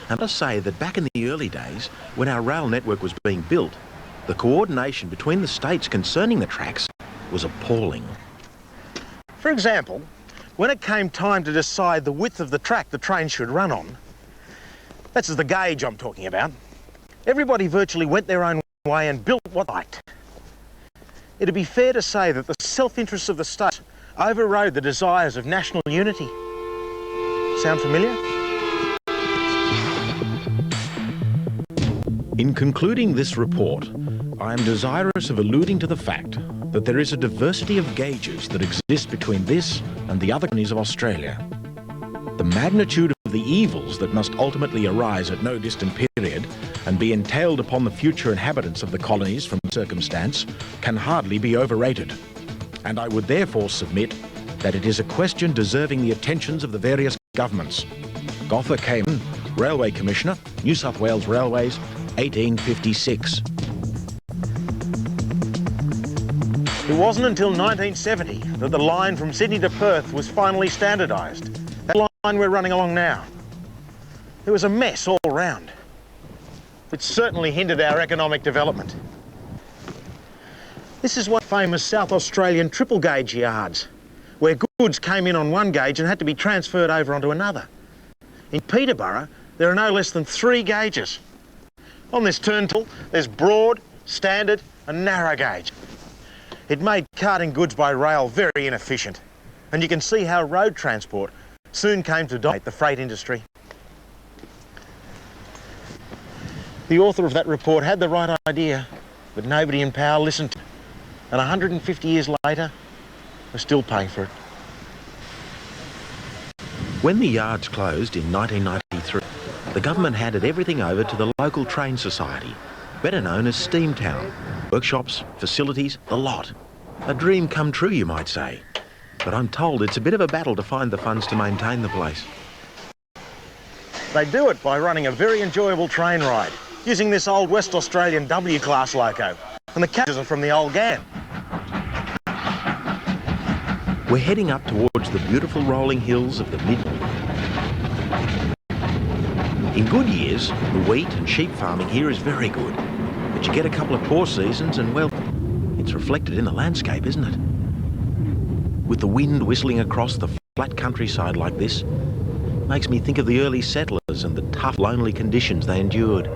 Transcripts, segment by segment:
And I must say that back in the early days, when our rail network was being built, the coordination between the states concerning the tracks was appalling. For example, when it came time to decide the width of the track the train should run on, that's the gauge I'm talking about, everybody virtually went their own way and built what they liked. It'd be fair to say that the self-interests of the state overrode the desires of national unity. Sound familiar? In concluding this report, I am desirous of alluding to the fact that there is a diversity of gauges that exist between this and the other colonies of Australia. The magnitude of the evils that must ultimately arise at no distant period and be entailed upon the future inhabitants of the colonies from circumstance can hardly be overrated. And I would therefore submit that it is a question deserving the attentions of the various governments. Gotha Cayman, Railway Commissioner, New South Wales Railways, 1856. It wasn't until 1970 that the line from Sydney to Perth was finally standardised. That line we're running along now. It was a mess all round. It certainly hindered our economic development. This is one of the famous South Australian triple gauge yards, where goods came in on one gauge and had to be transferred over onto another. In Peterborough, there are no less than 3 gauges. On this turnbuckle, there's broad, standard and narrow gauge. It made carting goods by rail very inefficient, and you can see how road transport soon came to dominate the freight industry. The author of that report had the right idea, but nobody in power listened to it. And 150 years later, we're still paying for it. When the yards closed in 1993, the government handed everything over to the local train society, better known as Steamtown. Workshops, facilities, the lot. A dream come true, you might say. But I'm told it's a bit of a battle to find the funds to maintain the place. They do it by running a very enjoyable train ride, using this old West Australian W-class loco, and the carriages are from the old GAN. We're heading up towards the beautiful rolling hills of the mid. In good years, the wheat and sheep farming here is very good, but you get a couple of poor seasons and, well, it's reflected in the landscape, isn't it? With the wind whistling across the flat countryside like this, makes me think of the early settlers and the tough, lonely conditions they endured.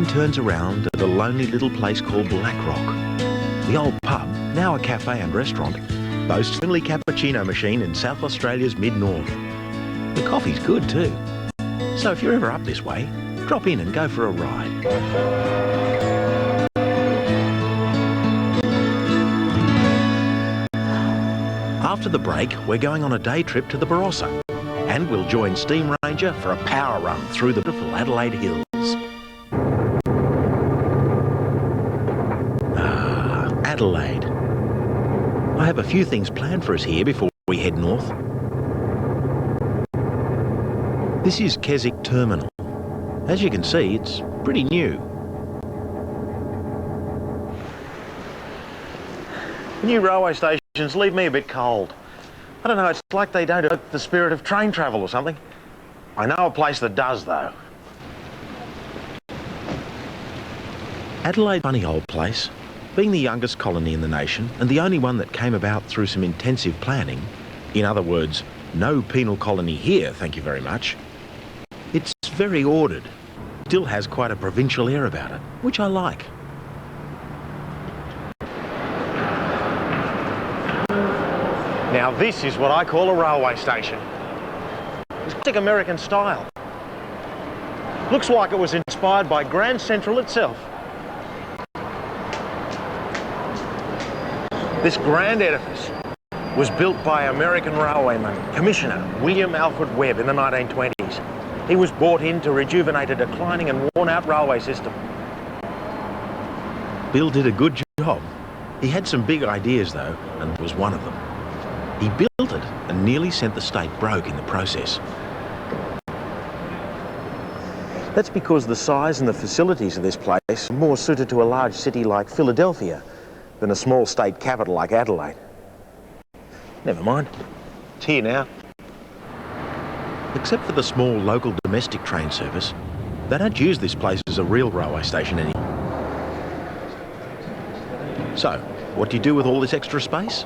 Turns around at a lonely little place called Black Rock. The old pub, now a cafe and restaurant, boasts the only cappuccino machine in South Australia's mid-north. The coffee's good too. So if you're ever up this way, drop in and go for a ride. After the break, we're going on a day trip to the Barossa, and we'll join Steam Ranger for a power run through the beautiful Adelaide Hills. Adelaide. I have a few things planned for us here before we head north. This is Keswick Terminal. As you can see, it's pretty new. New railway stations leave me a bit cold. I don't know, it's like they don't evoke the spirit of train travel or something. I know a place that does, though. Adelaide, funny old place. Being the youngest colony in the nation and the only one that came about through some intensive planning, in other words, no penal colony here, thank you very much. It's very ordered. Still has quite a provincial air about it, which I like. Now this is what I call a railway station. It's classic American style. Looks like it was inspired by Grand Central itself. This grand edifice was built by American railwayman, Commissioner William Alfred Webb in the 1920s. He was brought in to rejuvenate a declining and worn-out railway system. Bill did a good job. He had some big ideas though, and was one of them. He built it and nearly sent the state broke in the process. That's because the size and the facilities of this place are more suited to a large city like Philadelphia than a small state capital like Adelaide. Never mind. It's here now. Except for the small local domestic train service, they don't use this place as a real railway station anymore. So, what do you do with all this extra space?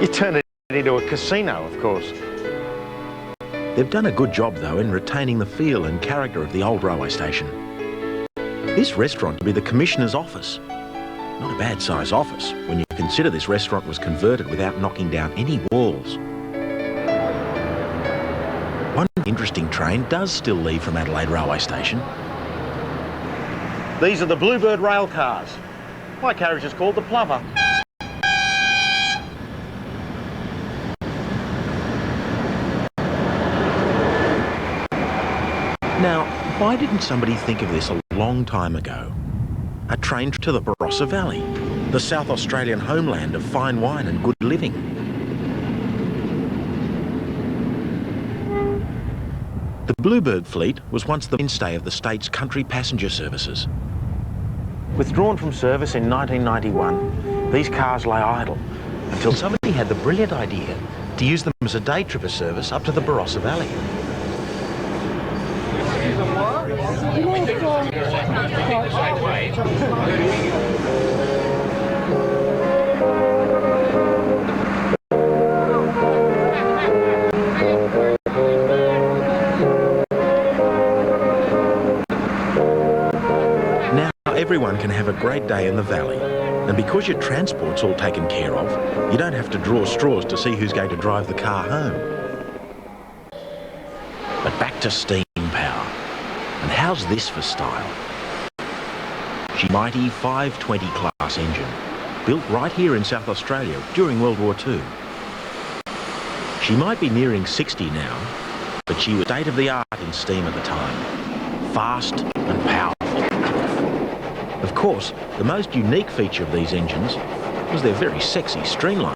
You turn it into a casino, of course. They've done a good job though in retaining the feel and character of the old railway station. This restaurant will be the Commissioner's office. Not a bad size office when you consider this restaurant was converted without knocking down any walls. One interesting train does still leave from Adelaide railway station. These are the Bluebird rail cars. My carriage is called the Plover. Now, why didn't somebody think of this a long time ago? A train to the Barossa Valley, the South Australian homeland of fine wine and good living. The Bluebird fleet was once the mainstay of the state's country passenger services. Withdrawn from service in 1991, these cars lay idle Until somebody had the brilliant idea to use them as a day tripper service up to the Barossa Valley. Now everyone can have a great day in the valley. And because your transport's all taken care of, you don't have to draw straws to see who's going to drive the car home. But back to steam power. And how's this for style? She's a mighty 520 class engine, built right here in South Australia during World War II. She might be nearing 60 now, but she was state-of-the-art in steam at the time. Fast and powerful. Of course, the most unique feature of these engines was their very sexy streamlining.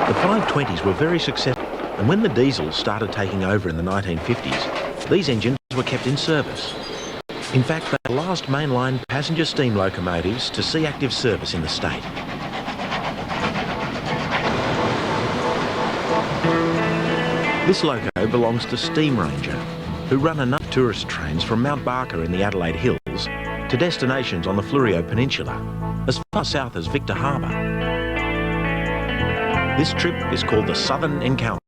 The 520s were very successful, and when the diesels started taking over in the 1950s, these engines were kept in service. In fact, they're the last mainline passenger steam locomotives to see active service in the state. This loco belongs to Steam Ranger, who run enough tourist trains from Mount Barker in the Adelaide Hills to destinations on the Fleurieu Peninsula, as far south as Victor Harbour. This trip is called the Southern Encounter.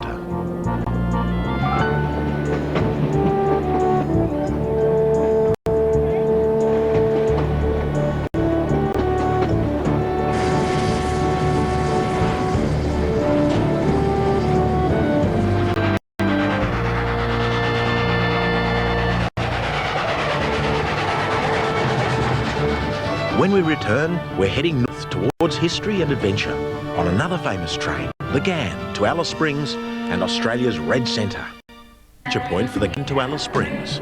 When we return, we're heading north towards history and adventure on another famous train, the GAN to Alice Springs and Australia's Red Centre. Departure point for the GAN to Alice Springs.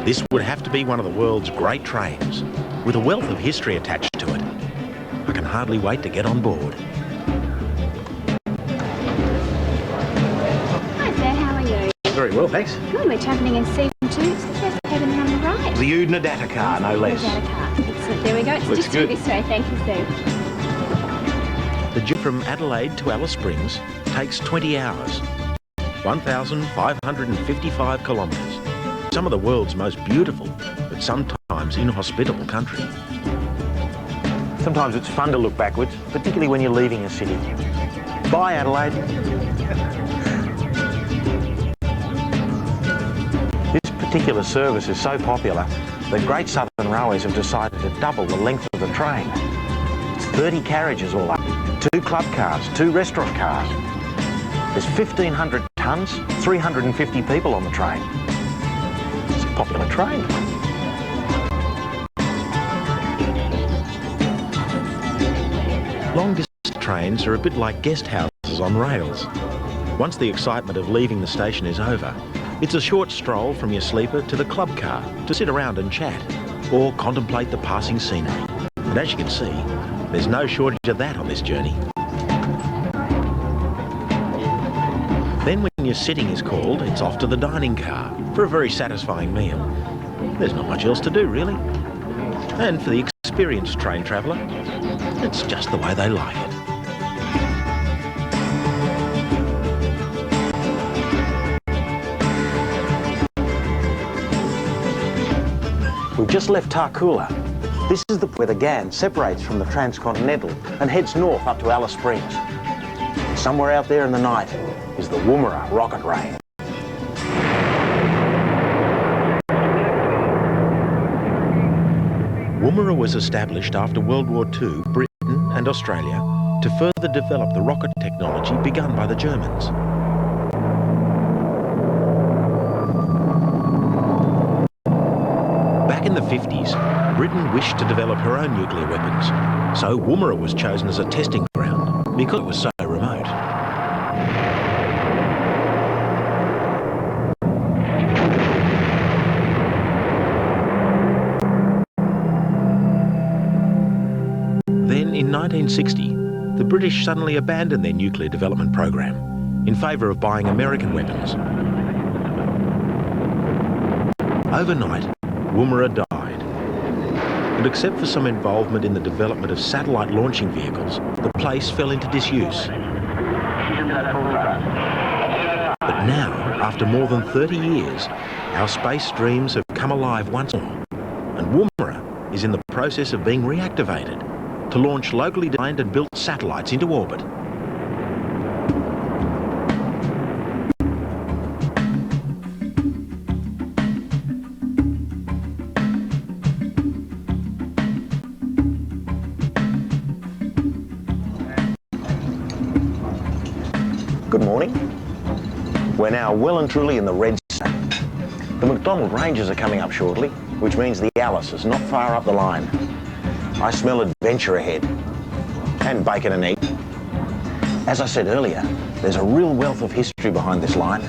This would have to be one of the world's great trains, with a wealth of history attached to it. I can hardly wait to get on board. Hi there, how are you? Very well, thanks. Good, we're travelling in season 2. It's the first cabin on the right. The Udnadata car, no less. Without a car. Excellent, there we go. It's Looks just good. this way, thank you, Sue. The journey from Adelaide to Alice Springs takes 20 hours, 1,555 kilometres. Some of the world's most beautiful, but sometimes inhospitable country. Sometimes it's fun to look backwards, particularly when you're leaving a city. Bye, Adelaide. This particular service is so popular that Great Southern Railways have decided to double the length of the train. It's 30 carriages all up, 2 club cars, 2 restaurant cars. There's 1,500 tonnes, 350 people on the train. It's a popular train. Long-distance trains are a bit like guest houses on rails. Once the excitement of leaving the station is over, it's a short stroll from your sleeper to the club car to sit around and chat or contemplate the passing scenery. And as you can see, there's no shortage of that on this journey. Then when your sitting is called, it's off to the dining car for a very satisfying meal. There's not much else to do, really. And for the experienced train traveller, it's just the way they like it. We've just left Tarcoola. This is where the GAN separates from the Transcontinental and heads north up to Alice Springs. Somewhere out there in the night is the Woomera rocket range. Woomera was established after World War II, Britain and Australia, to further develop the rocket technology begun by the Germans. Back in the 50s, Britain wished to develop her own nuclear weapons, so Woomera was chosen as a testing ground because it was so remote. Then, in 1960, the British suddenly abandoned their nuclear development program in favour of buying American weapons. Overnight, Woomera died. And except for some involvement in the development of satellite launching vehicles, the place fell into disuse. But now, after more than 30 years, our space dreams have come alive once more, and Woomera is in the process of being reactivated to launch locally designed and built satellites into orbit. Good morning. We're now well and truly in the Red Centre. The McDonald Ranges are coming up shortly, which means the Alice is not far up the line. I smell adventure ahead, and bacon and egg. As I said earlier, there's a real wealth of history behind this line.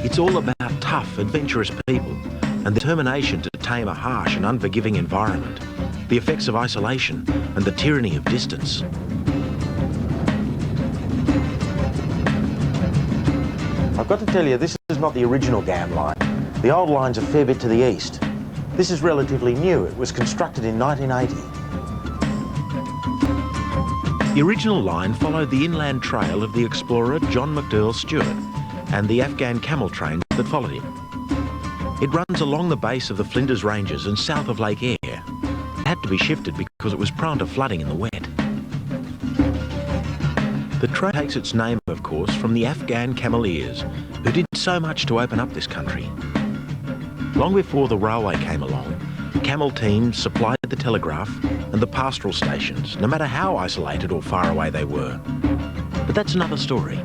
It's all about tough, adventurous people and the determination to tame a harsh and unforgiving environment, the effects of isolation and the tyranny of distance. I've got to tell you, this is not the original GAN line. The old line's a fair bit to the east. This is relatively new. It was constructed in 1980. The original line followed the inland trail of the explorer John McDowell Stewart and the Afghan camel train that followed him. It runs along the base of the Flinders Ranges and south of Lake Eyre. It had to be shifted because it was prone to flooding in the wet. The train takes its name, of course, from the Afghan cameleers who did so much to open up this country. Long before the railway came along, camel teams supplied the telegraph and the pastoral stations, no matter how isolated or far away they were. But that's another story.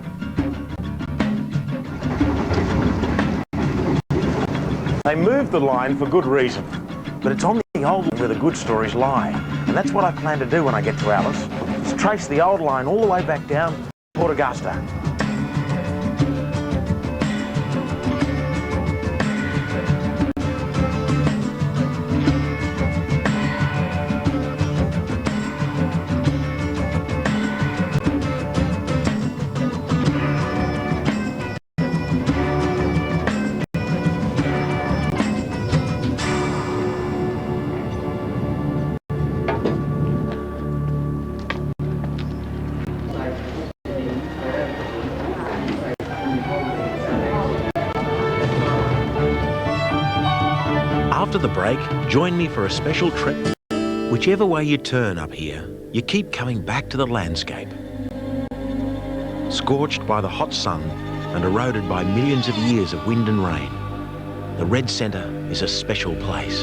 They moved the line for good reason. but it's on the old line where the good stories lie. And that's what I plan to do when I get to Alice, is trace the old line all the way back down to Port Augusta. After the break, join me for a special trip. Whichever way you turn up here, you keep coming back to the landscape. Scorched by the hot sun and eroded by millions of years of wind and rain, the Red Centre is a special place.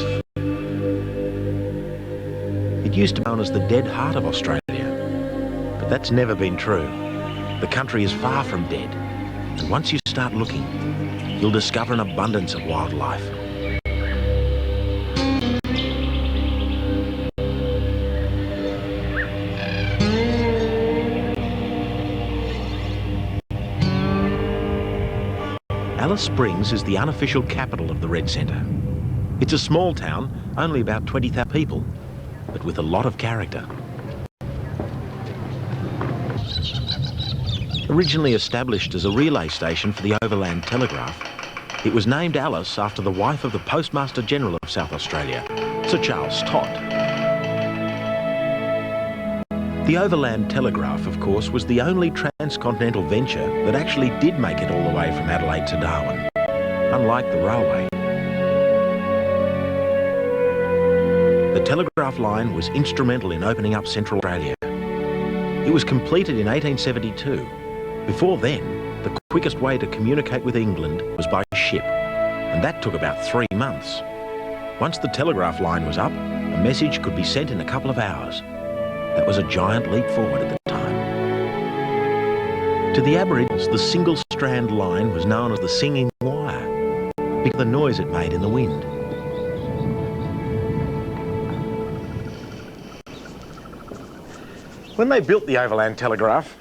It used to be known as the dead heart of Australia, but that's never been true. The country is far from dead, and once you start looking, you'll discover an abundance of wildlife. Alice Springs is the unofficial capital of the Red Centre. It's a small town, only about 20,000 people, but with a lot of character. Originally established as a relay station for the Overland Telegraph, it was named Alice after the wife of the Postmaster General of South Australia, Sir Charles Todd. The Overland Telegraph, of course, was the only transcontinental venture that actually did make it all the way from Adelaide to Darwin, unlike the railway. The telegraph line was instrumental in opening up Central Australia. It was completed in 1872. Before then, the quickest way to communicate with England was by ship, and that took about 3 months. Once the telegraph line was up, a message could be sent in a couple of hours. That was a giant leap forward at the time. To the Aboriginals, the single-strand line was known as the singing wire because of the noise it made in the wind. When they built the Overland Telegraph,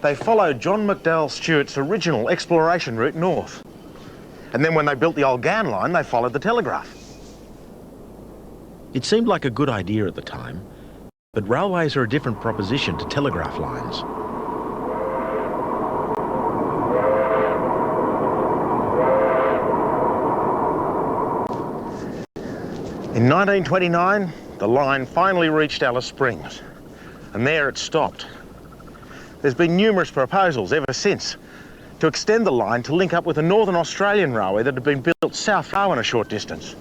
they followed John McDowell Stuart's original exploration route north. And then when they built the old GAN line, they followed the telegraph. It seemed like a good idea at the time, but railways are a different proposition to telegraph lines. In 1929, the line finally reached Alice Springs, and there it stopped. There's been numerous proposals ever since to extend the line to link up with a Northern Australian railway that had been built south of Darwin a short distance.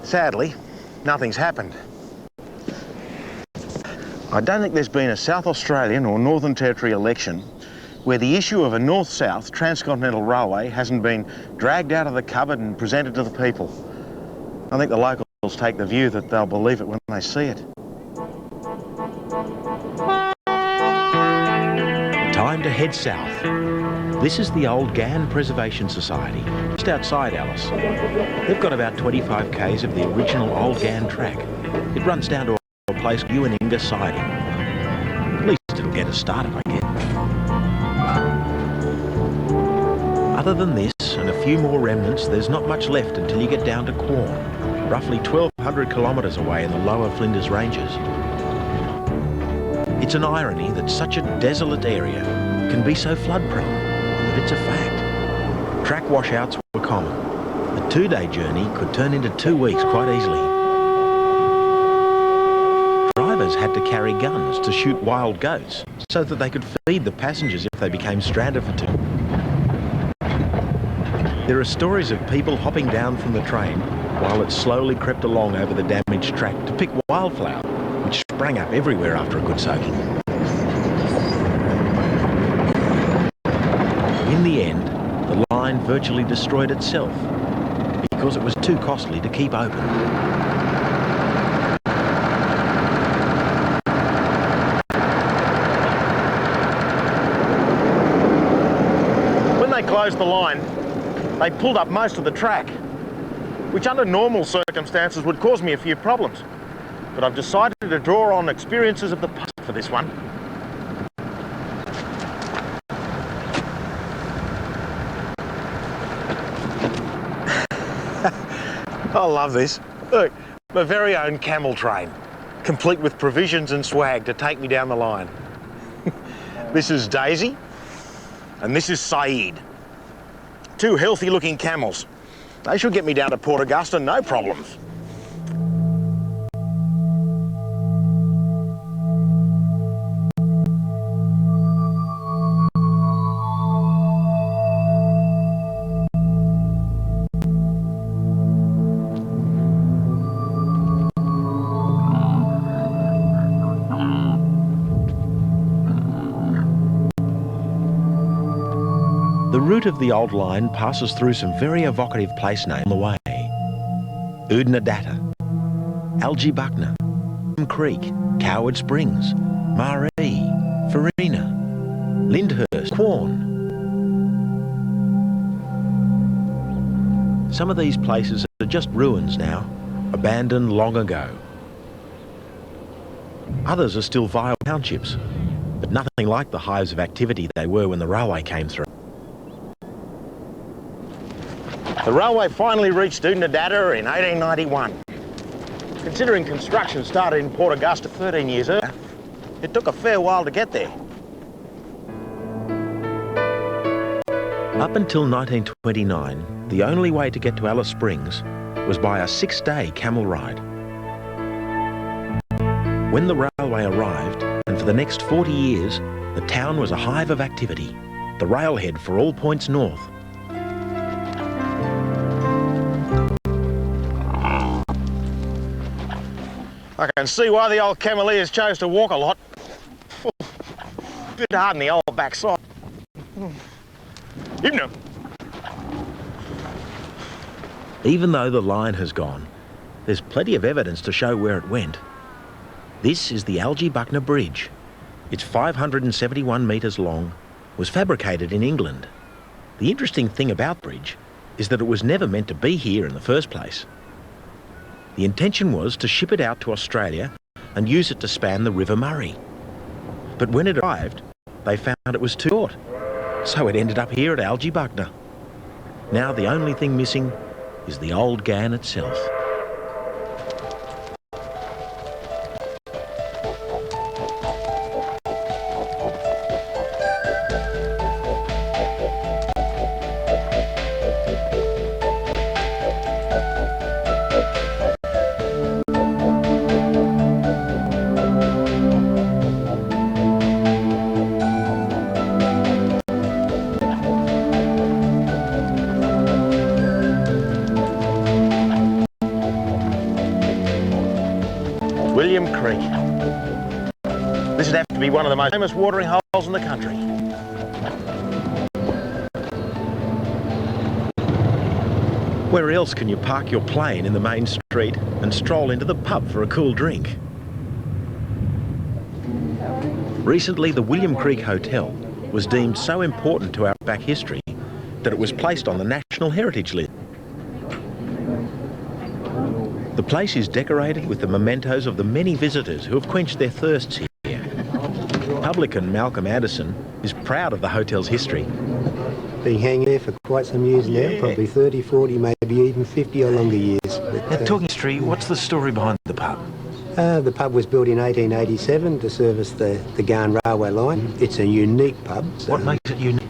Sadly, nothing's happened. I don't think there's been a South Australian or Northern Territory election where the issue of a north-south transcontinental railway hasn't been dragged out of the cupboard and presented to the people. I think the locals take the view that they'll believe it when they see it. Time to head south. This is the old GAN Preservation Society, just outside Alice. They've got about 25 k's of the original old GAN track. It runs down to a place Ewaninga siding. At least it'll get us started, I guess. Other than this and a few more remnants, there's not much left until you get down to Quorn, roughly 1,200 kilometres away in the lower Flinders Ranges. It's an irony that such a desolate area can be so flood-prone, but it's a fact. Track washouts were common. A 2-day journey could turn into 2 weeks quite easily. Drivers had to carry guns to shoot wild goats so that they could feed the passengers if they became stranded for 2. There are stories of people hopping down from the train while it slowly crept along over the damaged track to pick wildflower, which sprang up everywhere after a good soaking. In the end, the line virtually destroyed itself because it was too costly to keep open. When they closed the line, they pulled up most of the track. which under normal circumstances would cause me a few problems. But I've decided to draw on experiences of the past for this one. I love this. Look, my very own camel train, complete with provisions and swag to take me down the line. This is Daisy, and this is Saeed. Two healthy-looking camels. They should get me down to Port Augusta, no problems. The route of the old line passes through some very evocative place names on the way. Oodnadatta, Algebuckner, Creek, Coward Springs, Maree, Farina, Lyndhurst, Quorn. Some of these places are just ruins now, abandoned long ago. Others are still vile townships, but nothing like the hives of activity they were when the railway came through. The railway finally reached Oodnadatta in 1891. Considering construction started in Port Augusta 13 years earlier, it took a fair while to get there. Up until 1929, the only way to get to Alice Springs was by a 6-day camel ride. When the railway arrived, and for the next 40 years, the town was a hive of activity, the railhead for all points north. I can see why the old cameleers chose to walk a lot. Bit hard on the old backside. Even though the line has gone, there's plenty of evidence to show where it went. This is the Algebuckner Bridge. It's 571 metres long, was fabricated in England. The interesting thing about the bridge is that it was never meant to be here in the first place. The intention was to ship it out to Australia and use it to span the River Murray. But when it arrived, they found it was too short, so it ended up here at Algebuckner. Now the only thing missing is the old Ghan itself. William Creek. This would have to be one of the most famous watering holes in the country. Where else can you park your plane in the main street and stroll into the pub for a cool drink? Recently, the William Creek Hotel was deemed so important to Outback history that it was placed on the National Heritage List. The place is decorated with the mementos of the many visitors who have quenched their thirsts here. Publican Malcolm Anderson is proud of the hotel's history. Been hanging there for quite some years now, probably 30, 40, maybe even 50 or longer years. But, Talking history, what's the story behind the pub? The pub was built in 1887 to service the Ghan railway line. It's a unique pub. What makes it unique?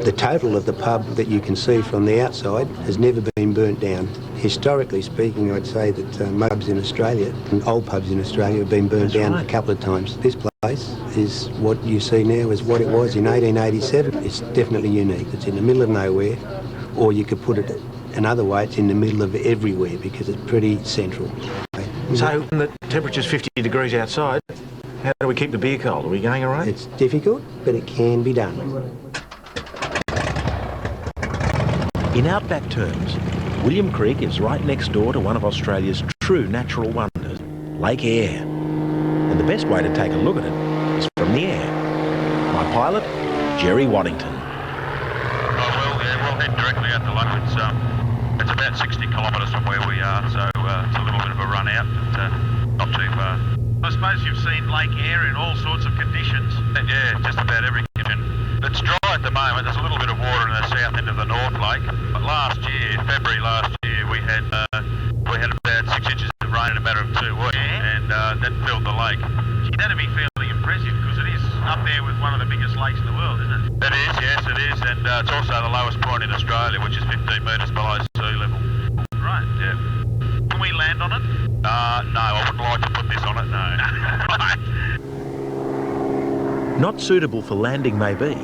The total of the pub that you can see from the outside has never been burnt down. Historically speaking, I'd say that most pubs in Australia, and old pubs in Australia, have been burnt down a couple of times. This place is what you see now is what it was in 1887. It's definitely unique. It's in the middle of nowhere, or you could put it another way, it's in the middle of everywhere because it's pretty central. So when the temperature's 50 degrees outside, how do we keep the beer cold? Are we going all right? It's difficult, but it can be done. In outback terms, William Creek is right next door to one of Australia's true natural wonders, Lake Eyre. And the best way to take a look at it is from the air. My pilot, Jerry Waddington. Oh, well, yeah, we'll head directly out to lunch. It's a about 60 kilometres from where we are, so it's a little bit of a run out, but not too far. I suppose you've seen Lake Eyre in all sorts of conditions. Yeah, just about every condition. It's dry at the moment. There's a little bit of water in the south end of the North Lake. But last year, February last year, we had about 6 inches of rain in a matter of 2 weeks, and that filled the lake. That'd be fairly impressive because it is up there with one of the biggest lakes in the world, isn't it? It is, yes, it is, and it's also the lowest point in Australia, which is 15 metres below sea level. Right. Yeah. Can we land on it? No, I wouldn't like to put this on it, no. Not suitable for landing maybe,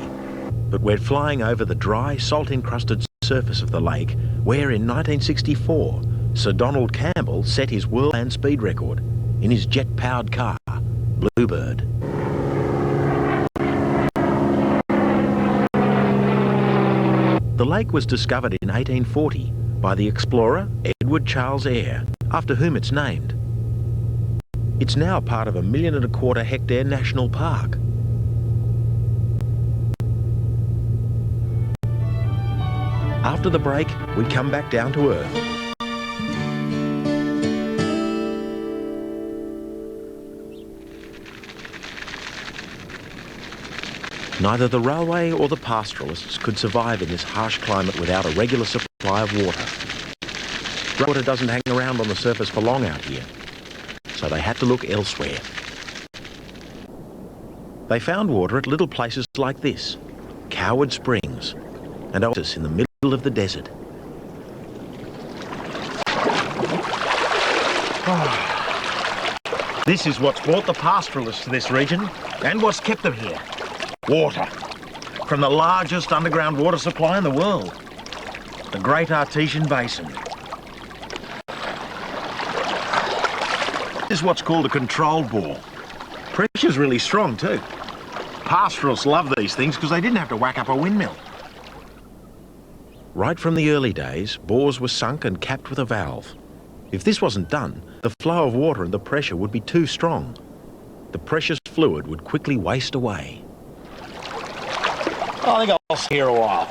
but we're flying over the dry, salt-encrusted surface of the lake where in 1964 Sir Donald Campbell set his world land speed record in his jet-powered car, Bluebird. The lake was discovered in 1840 by the explorer Edward Charles Eyre, after whom it's named. It's now part of a 1.25 million hectare national park. After the break, we come back down to earth. Neither the railway or the pastoralists could survive in this harsh climate without a regular supply of water. Water doesn't hang around on the surface for long out here, so they had to look elsewhere. They found water at little places like this, Coward Springs, and oasis in the middle of the desert. This is what's brought the pastoralists to this region and what's kept them here. Water. From the largest underground water supply in the world. The Great Artesian Basin. This is what's called a controlled bore. Pressure's really strong too. Pastoralists love these things because they didn't have to whack up a windmill. Right from the early days, bores were sunk and capped with a valve. If this wasn't done, the flow of water and the pressure would be too strong. The precious fluid would quickly waste away. I think I'll stay here a while.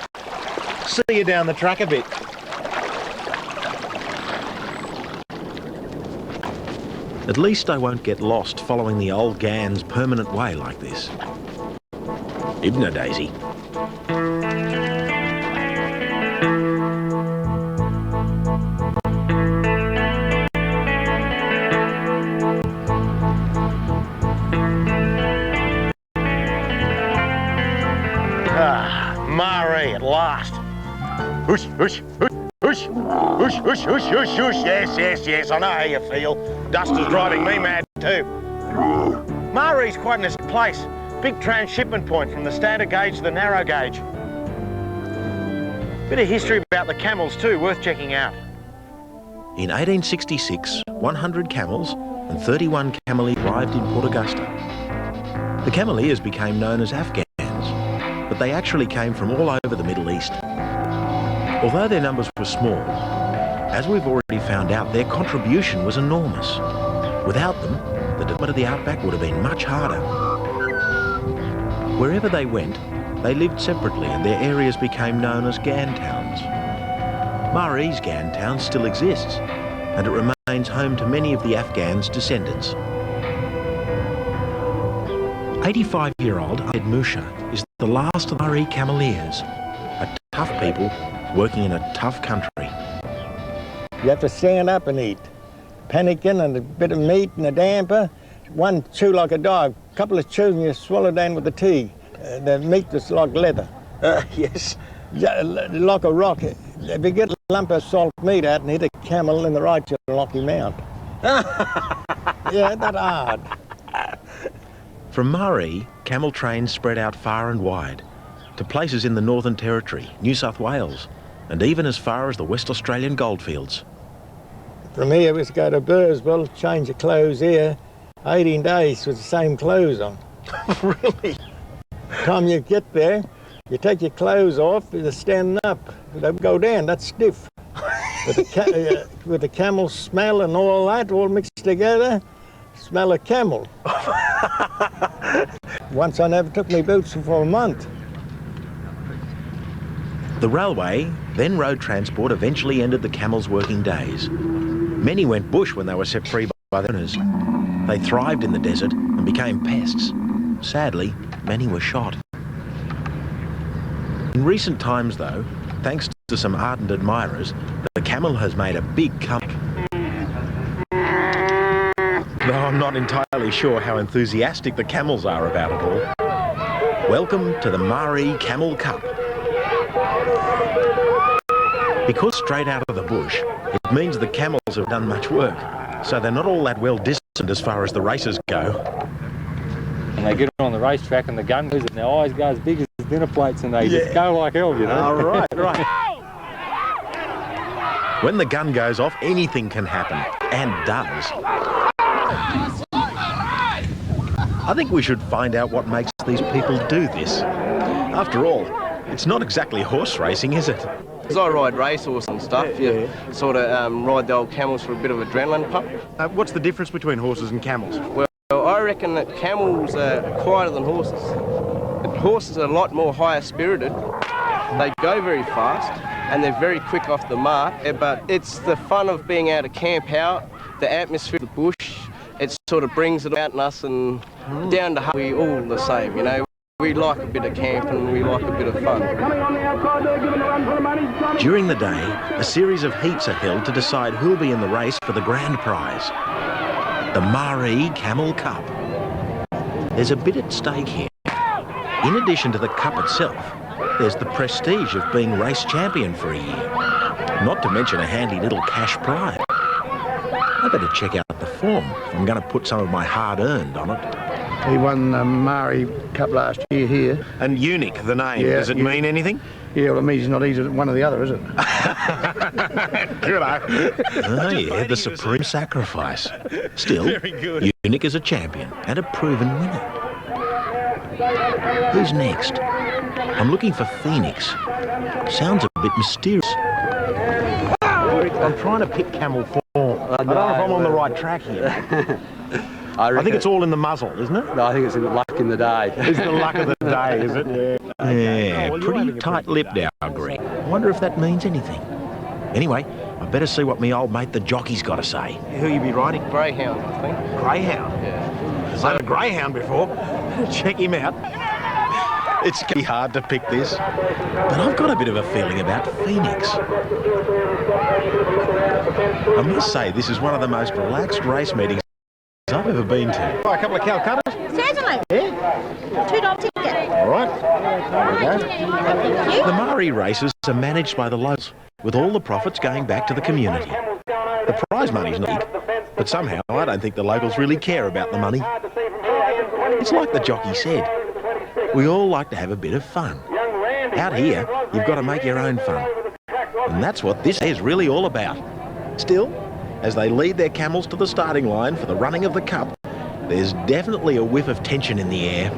See you down the track a bit. At least I won't get lost following the old Gans permanent way like this. Ibna Daisy. Marie, at last. Hush, hush, hush, hush, hush, hush, hush, hush, hush. Yes, yes, yes, I know how you feel. Dust is driving me mad too. Marie's quite a nice place. Big transshipment point from the standard gauge to the narrow gauge. Bit of history about the camels too, worth checking out. In 1866, 100 camels and 31 cameleers arrived in Port Augusta. The cameleers became known as Afghans, but they actually came from all over the Middle East. Although their numbers were small, as we've already found out, their contribution was enormous. Without them, the development of the Outback would have been much harder. Wherever they went, they lived separately and their areas became known as Gan towns. Marie's Gan town still exists, and it remains home to many of the Afghans' descendants. 85-year-old Ahmed Musha is the last of the Maree cameleers, a tough people working in a tough country. You have to stand up and eat. Pannikin and a bit of meat and a damper. One chew like a dog, a couple of chews and you swallow down with the tea. The meat is like leather. Yes. Yeah, like a rock. If you get a lump of salt meat out and hit a camel in the right, you'll knock him out. Yeah, that hard. From Maree, camel trains spread out far and wide, to places in the Northern Territory, New South Wales, and even as far as the West Australian goldfields. From here we used to go to Burswell, change your clothes here, 18 days with the same clothes on. Really? Time you get there, you take your clothes off, you're standing up. They go down, that's stiff. With the camel smell and all that, all mixed together, smell of camel. Once I never took my boots for a month. The railway Then road transport eventually ended the camels' working days. Many went bush when they were set free by their owners. They thrived in the desert and became pests. Sadly, many were shot. In recent times, though, thanks to some ardent admirers, the camel has made a big comeback. Though I'm not entirely sure how enthusiastic the camels are about it all. Welcome to the Marie Camel Cup. Because straight out of the bush, it means the camels have done much work, so they're not all that well distanced as far as the races go. And they get on the racetrack and the gun goes and their eyes go as big as dinner plates and they just go like hell, you know. Oh, right, right. When the gun goes off, anything can happen, and does. I think we should find out what makes these people do this. After all, it's not exactly horse racing, is it? As I ride racehorse and stuff, you sort of ride the old camels for a bit of adrenaline pump. What's the difference between horses and camels? Well, I reckon that camels are quieter than horses. Horses are a lot more higher spirited. They go very fast and they're very quick off the mark, but it's the fun of being able to camp out, the atmosphere of the bush. It sort of brings it out in us, and down to heart, we all the same, you know. We like a bit of camping, we like a bit of fun. During the day, a series of heats are held to decide who'll be in the race for the grand prize, the Marie Camel Cup. There's a bit at stake here. In addition to the cup itself, there's the prestige of being race champion for a year, not to mention a handy little cash prize. I better check out the form if I'm going to put some of my hard-earned on it. He won the Marie Cup last year here. And Unique, the name, does it mean anything? Yeah, well, it means he's not either one or the other, is it? Good, Oh yeah, the supreme sacrifice. Still, Unique is a champion and a proven winner. Who's next? I'm looking for Phoenix. Sounds a bit mysterious. I'm trying to pick camel form. I don't know if I'm on the right track here. I think it's all in the muzzle, isn't it? No, I think it's the luck in the day. It's the luck of the day, is it? Yeah. Yeah, pretty tight-lipped, our Greg. I wonder if that means anything. Anyway, I better see what me old mate the jockey's got to say. Who you be riding? Greyhound, I think. Greyhound? Yeah. I've had a greyhound before. Check him out. It's going to be hard to pick this, but I've got a bit of a feeling about Phoenix. I must say, this is one of the most relaxed race meetings I've ever been to. Buy a couple of Calcuttas? Certainly. Yeah? $2 ticket. All right. There we go. The Marie races are managed by the locals, with all the profits going back to the community. The prize money's not big, but somehow I don't think the locals really care about the money. It's like the jockey said. We all like to have a bit of fun. Out here, you've got to make your own fun. And that's what this is really all about. Still, as they lead their camels to the starting line for the running of the cup, there's definitely a whiff of tension in the air.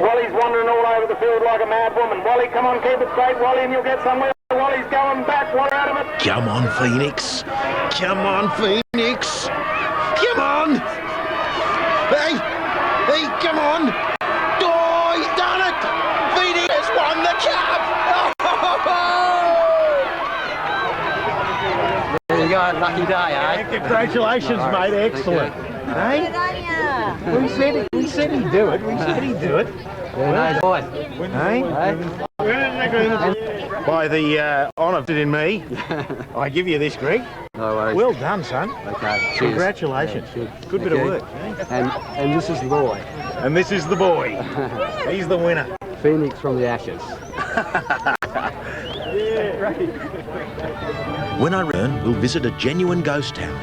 Wally's wandering all over the field like a mad woman. Wally, come on, keep it straight, Wally, and you'll get somewhere. Wally's going back, Wally out of it. Come on, Phoenix. Come on, Phoenix. Come on. Hey, come on. Oh, he's done it. Phoenix has won the cup. There you go, lucky day, eh? Congratulations, mate. Excellent. Hey? We said he'd do it. We said he'd do it. Yeah, no, boy. Hey? By the honour in me, I give you this, Greg. No worries. Well done, son. Okay, cheers. Congratulations. Yeah, Good bit of work. And this is the boy. And this is the boy. He's the winner. Phoenix from the ashes. Yeah, right. When I return, we'll visit a genuine ghost town.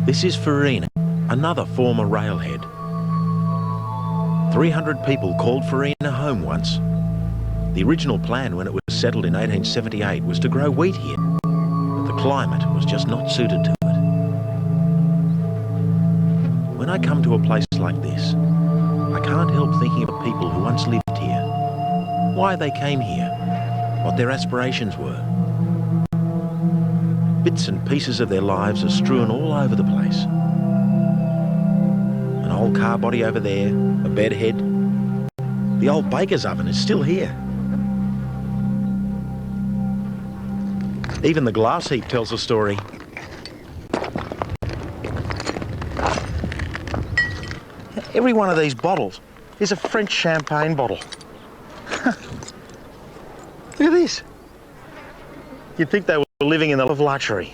This is Farina, another former railhead. 300 people called Farina home once. The original plan when it was settled in 1878 was to grow wheat here, but the climate was just not suited to it. When I come to a place like this, I can't help thinking of the people who once lived here, why they came here, what their aspirations were. Bits and pieces of their lives are strewn all over the place. An old car body over there, a bed head. The old baker's oven is still here. Even the glass heap tells a story. Every one of these bottles is a French champagne bottle. Look at this. You'd think they were living in the life of luxury.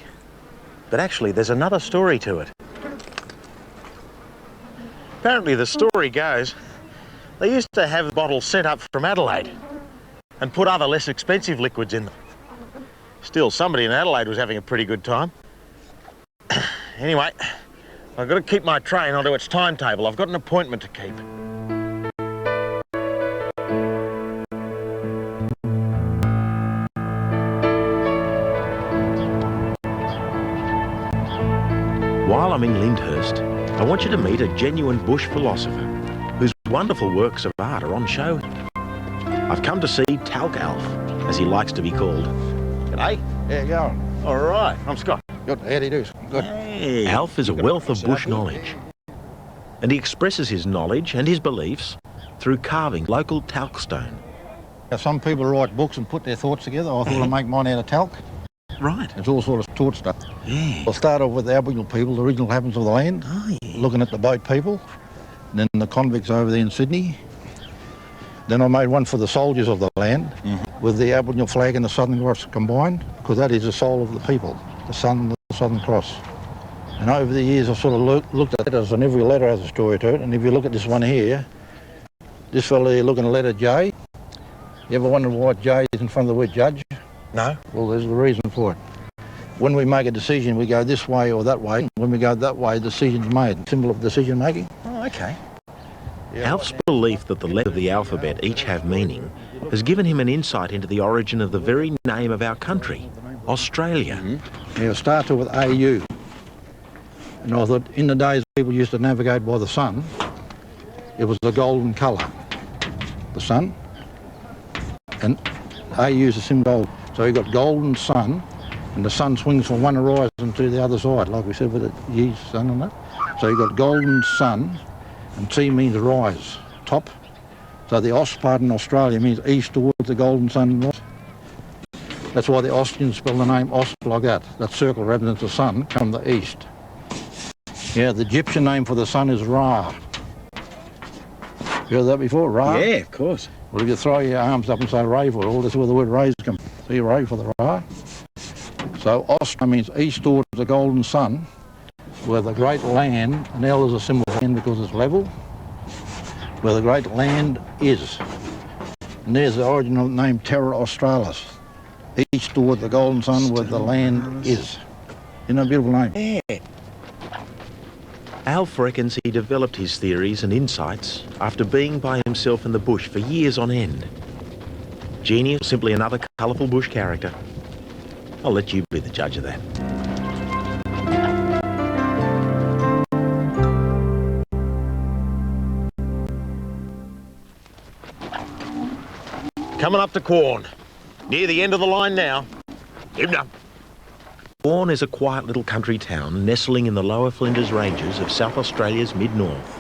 But actually, there's another story to it. Apparently, the story goes, they used to have bottles sent up from Adelaide and put other less expensive liquids in them. Still, somebody in Adelaide was having a pretty good time. Anyway, I've got to keep my train onto its timetable. I've got an appointment to keep. While I'm in Lyndhurst, I want you to meet a genuine bush philosopher whose wonderful works of art are on show. I've come to see Talc Alf, as he likes to be called. G'day, how you going? All right, I'm Scott. Good, how do you do? Good. Hey. Alf is a wealth of bush knowledge, and he expresses his knowledge and his beliefs through carving local talc stone. Now, some people write books and put their thoughts together. I thought I'd make mine out of talc. Right. It's all sort of taught stuff. Yeah. I'll start off with the Aboriginal people, the original inhabitants of the land, looking at the boat people, and then the convicts over there in Sydney. Then I made one for the soldiers of the land, with the Aboriginal flag and the Southern Cross combined, because that is the soul of the people, the sun and the Southern Cross. And over the years I've sort of looked at letters, and every letter has a story to it. And if you look at this one here, this fella here looking at letter J. You ever wondered why J is in front of the word judge? No. Well, there's a reason for it. When we make a decision, we go this way or that way. When we go that way, the decision's made. Symbol of decision making. Oh, okay. Alf's belief that the letters of the alphabet each have meaning has given him an insight into the origin of the very name of our country, Australia. Yeah, it started with AU. And I thought, in the days people used to navigate by the sun, it was the golden colour, the sun, and AU is a symbol. So you've got golden sun, and the sun swings from one horizon to the other side, like we said with the yeast sun and that. So you've got golden sun, and T means rise, top. So the Aus part in Australia means east towards the golden sun. That's why the Austrians spell the name Ost like that. That circle represents the sun, come the east. Yeah, the Egyptian name for the sun is Ra. You heard that before, Ra? Yeah, of course. Well, if you throw your arms up and say Ra for all, that's where the word Ra's come. See, Ra for the Ra. So Austria means east towards the golden sun, where the great land, and L is a symbol for land because it's level, where the great land is. And there's the origin of the name Terra Australis, east toward the golden sun where the land is. Isn't that a beautiful name? Yeah. Alf reckons he developed his theories and insights after being by himself in the bush for years on end. Genius, simply another colourful bush character. I'll let you be the judge of that. Coming up to Quorn. Near the end of the line now. Quorn is a quiet little country town nestling in the lower Flinders Ranges of South Australia's mid-north.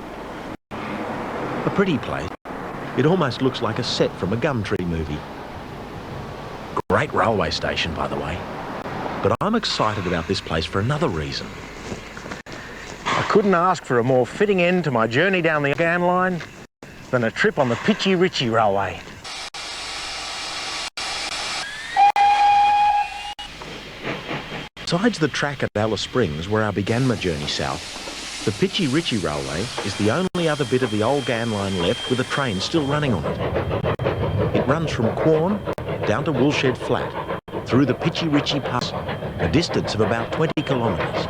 A pretty place. It almost looks like a set from a Gumtree movie. Great railway station, by the way. But I'm excited about this place for another reason. I couldn't ask for a more fitting end to my journey down the Gan line than a trip on the Pitchy Ritchie Railway. Besides the track at Alice Springs, where I began my journey south, the Pitchy Ritchie Railway is the only other bit of the old Gan line left with a train still running on it. It runs from Quorn down to Woolshed Flat, through the Pitchy Ritchie Pass, a distance of about 20 kilometres.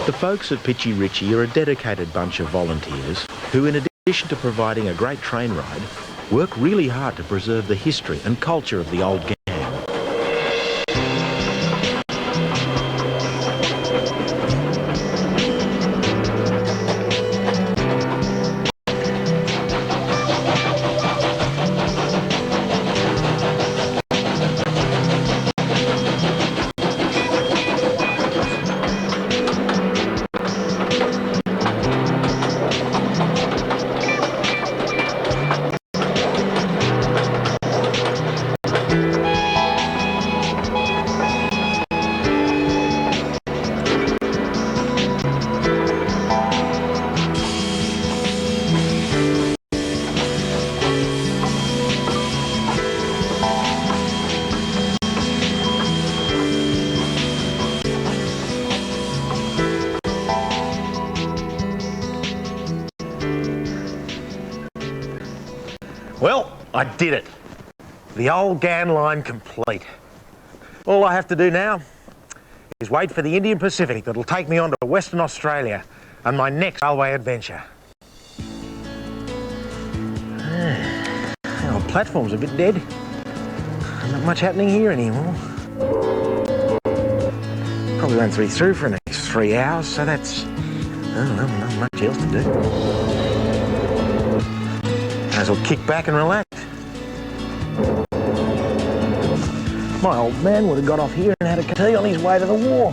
The folks at Pitchy Ritchie are a dedicated bunch of volunteers who, in addition to providing a great train ride, work really hard to preserve the history and culture of the old Gan. Well, I did it. The old GAN line complete. All I have to do now is wait for the Indian Pacific that'll take me on to Western Australia and my next railway adventure. The platform's a bit dead. Not much happening here anymore. Probably won't be through for the next 3 hours, so that's, oh, well, not much else to do. May as well kick back and relax. My old man would have got off here and had a tea on his way to the war.